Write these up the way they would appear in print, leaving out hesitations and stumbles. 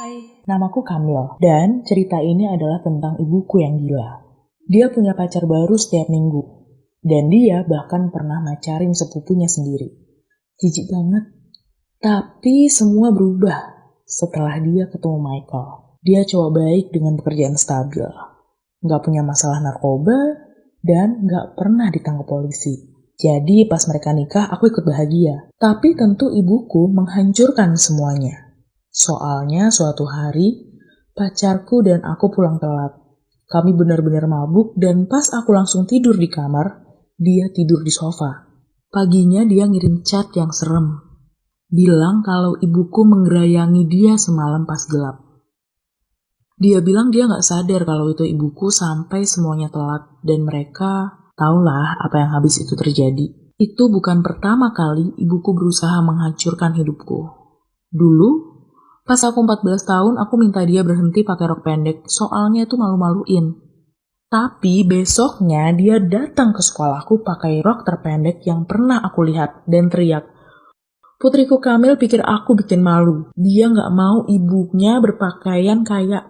Hai, namaku Kamil, dan cerita ini adalah tentang ibuku yang gila. Dia punya pacar baru setiap minggu, dan dia bahkan pernah macarin sepupunya sendiri. Jijik banget. Tapi semua berubah setelah dia ketemu Michael. Dia cowok baik dengan pekerjaan stabil, nggak punya masalah narkoba, dan nggak pernah ditangkap polisi. Jadi pas mereka nikah, aku ikut bahagia. Tapi tentu ibuku menghancurkan semuanya. Soalnya suatu hari, pacarku dan aku pulang telat. Kami benar-benar mabuk dan pas aku langsung tidur di kamar, dia tidur di sofa. Paginya dia ngirim chat yang serem. Bilang kalau ibuku menggerayangi dia semalam pas gelap. Dia bilang dia gak sadar kalau itu ibuku sampai semuanya telat dan mereka tahulah apa yang habis itu terjadi. Itu bukan pertama kali ibuku berusaha menghancurkan hidupku. Dulu, pas aku 14 tahun, aku minta dia berhenti pakai rok pendek, soalnya itu malu-maluin. Tapi besoknya dia datang ke sekolahku pakai rok terpendek yang pernah aku lihat dan teriak, "Putriku Kamil pikir aku bikin malu. Dia gak mau ibunya berpakaian kayak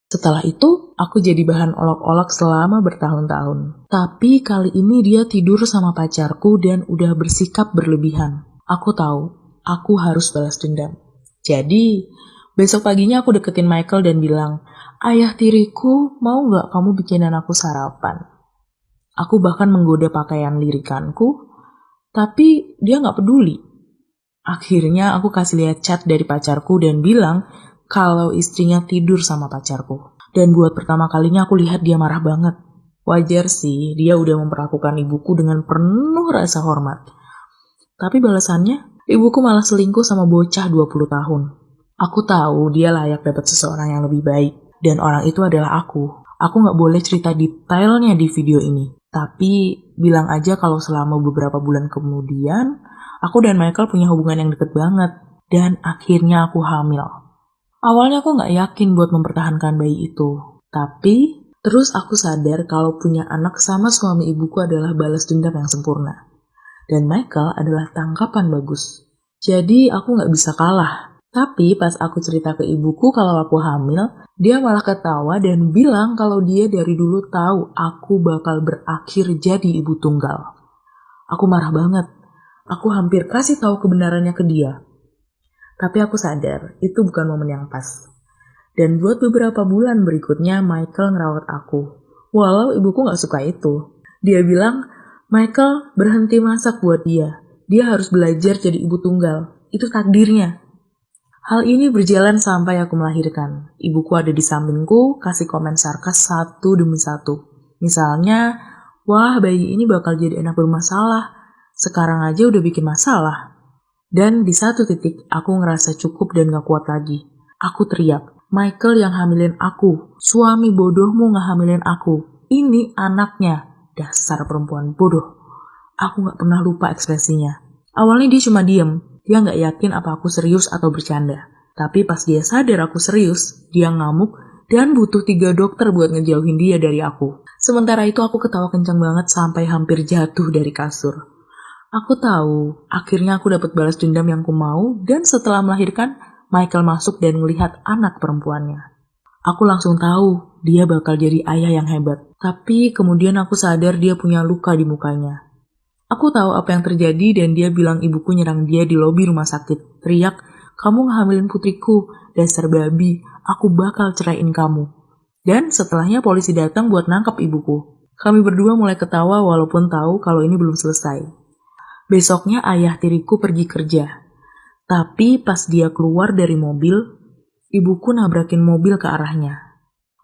Setelah itu, aku jadi bahan olok-olok selama bertahun-tahun. Tapi kali ini dia tidur sama pacarku dan udah bersikap berlebihan. Aku tahu, aku harus balas dendam. Jadi, besok paginya aku deketin Michael dan bilang, "Ayah tiriku, mau gak kamu bikinin aku sarapan?" Aku bahkan menggoda pakaian lirikanku, tapi dia gak peduli. Akhirnya aku kasih lihat chat dari pacarku dan bilang kalau istrinya tidur sama pacarku. Dan buat pertama kalinya aku lihat dia marah banget. Wajar sih, dia udah memperlakukan ibuku dengan penuh rasa hormat. Tapi balasannya, ibuku malah selingkuh sama bocah 20 tahun. Aku tahu dia layak dapat seseorang yang lebih baik. Dan orang itu adalah aku. Aku gak boleh cerita detailnya di video ini. Tapi bilang aja kalau selama beberapa bulan kemudian, aku dan Michael punya hubungan yang deket banget. Dan akhirnya aku hamil. Awalnya aku gak yakin buat mempertahankan bayi itu. Tapi terus aku sadar kalau punya anak sama suami ibuku adalah balas dendam yang sempurna. Dan Michael adalah tangkapan bagus. Jadi aku gak bisa kalah. Tapi pas aku cerita ke ibuku kalau aku hamil, dia malah ketawa dan bilang kalau dia dari dulu tahu aku bakal berakhir jadi ibu tunggal. Aku marah banget. Aku hampir kasih tahu kebenarannya ke dia. Tapi aku sadar, itu bukan momen yang pas. Dan buat beberapa bulan berikutnya, Michael ngerawat aku. Walau ibuku gak suka itu. Dia bilang, "Michael, berhenti masak buat dia. Dia harus belajar jadi ibu tunggal. Itu takdirnya." Hal ini berjalan sampai aku melahirkan. Ibuku ada di sampingku, kasih komen sarkas satu demi satu. Misalnya, "Wah, bayi ini bakal jadi anak bermasalah. Sekarang aja udah bikin masalah." Dan di satu titik, aku ngerasa cukup dan gak kuat lagi. Aku teriak, "Michael yang hamilin aku. Suami bodohmu ngehamilin aku. Ini anaknya. Dasar perempuan bodoh." Aku gak pernah lupa ekspresinya. Awalnya dia cuma diem. Dia gak yakin apa aku serius atau bercanda. Tapi pas dia sadar aku serius, dia ngamuk dan butuh 3 dokter buat ngejauhin dia dari aku. Sementara itu aku ketawa kencang banget sampai hampir jatuh dari kasur. Aku tahu, akhirnya aku dapat balas dendam yang ku mau, dan setelah melahirkan, Michael masuk dan melihat anak perempuannya. Aku langsung tahu, dia bakal jadi ayah yang hebat. Tapi kemudian aku sadar dia punya luka di mukanya. Aku tahu apa yang terjadi dan dia bilang ibuku nyerang dia di lobi rumah sakit. Teriak, "Kamu ngehamilin putriku, dasar babi, aku bakal ceraiin kamu." Dan setelahnya polisi datang buat nangkap ibuku. Kami berdua mulai ketawa walaupun tahu kalau ini belum selesai. Besoknya ayah tiriku pergi kerja. Tapi pas dia keluar dari mobil, ibuku nabrakin mobil ke arahnya.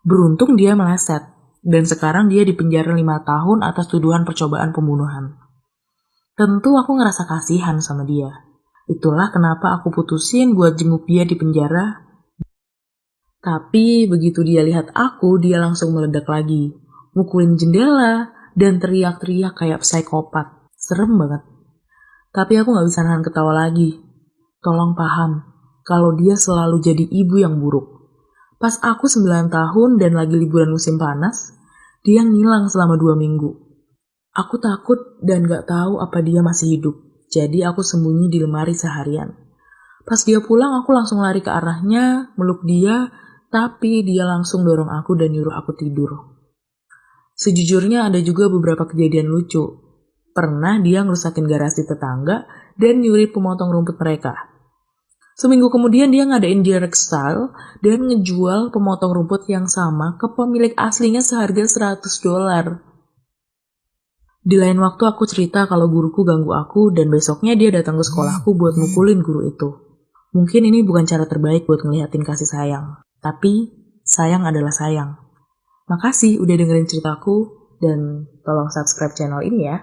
Beruntung dia meleset, dan sekarang dia dipenjara 5 tahun atas tuduhan percobaan pembunuhan. Tentu aku ngerasa kasihan sama dia. Itulah kenapa aku putusin buat jenguk dia di penjara. Tapi begitu dia lihat aku, dia langsung meledak lagi. Mukulin jendela dan teriak-teriak kayak psikopat. Serem banget. Tapi aku gak bisa nahan ketawa lagi. Tolong paham, kalau dia selalu jadi ibu yang buruk. Pas aku 9 tahun dan lagi liburan musim panas, dia ngilang selama 2 minggu. Aku takut dan gak tahu apa dia masih hidup. Jadi aku sembunyi di lemari seharian. Pas dia pulang, aku langsung lari ke arahnya, meluk dia, tapi dia langsung dorong aku dan nyuruh aku tidur. Sejujurnya ada juga beberapa kejadian lucu. Pernah dia ngerusakin garasi tetangga dan nyuri pemotong rumput mereka. Seminggu kemudian dia ngadain direct style dan ngejual pemotong rumput yang sama ke pemilik aslinya seharga $100. Di lain waktu aku cerita kalau guruku ganggu aku dan besoknya dia datang ke sekolahku buat mukulin guru itu. Mungkin ini bukan cara terbaik buat ngeliatin kasih sayang, tapi sayang adalah sayang. Makasih udah dengerin ceritaku dan tolong subscribe channel ini ya.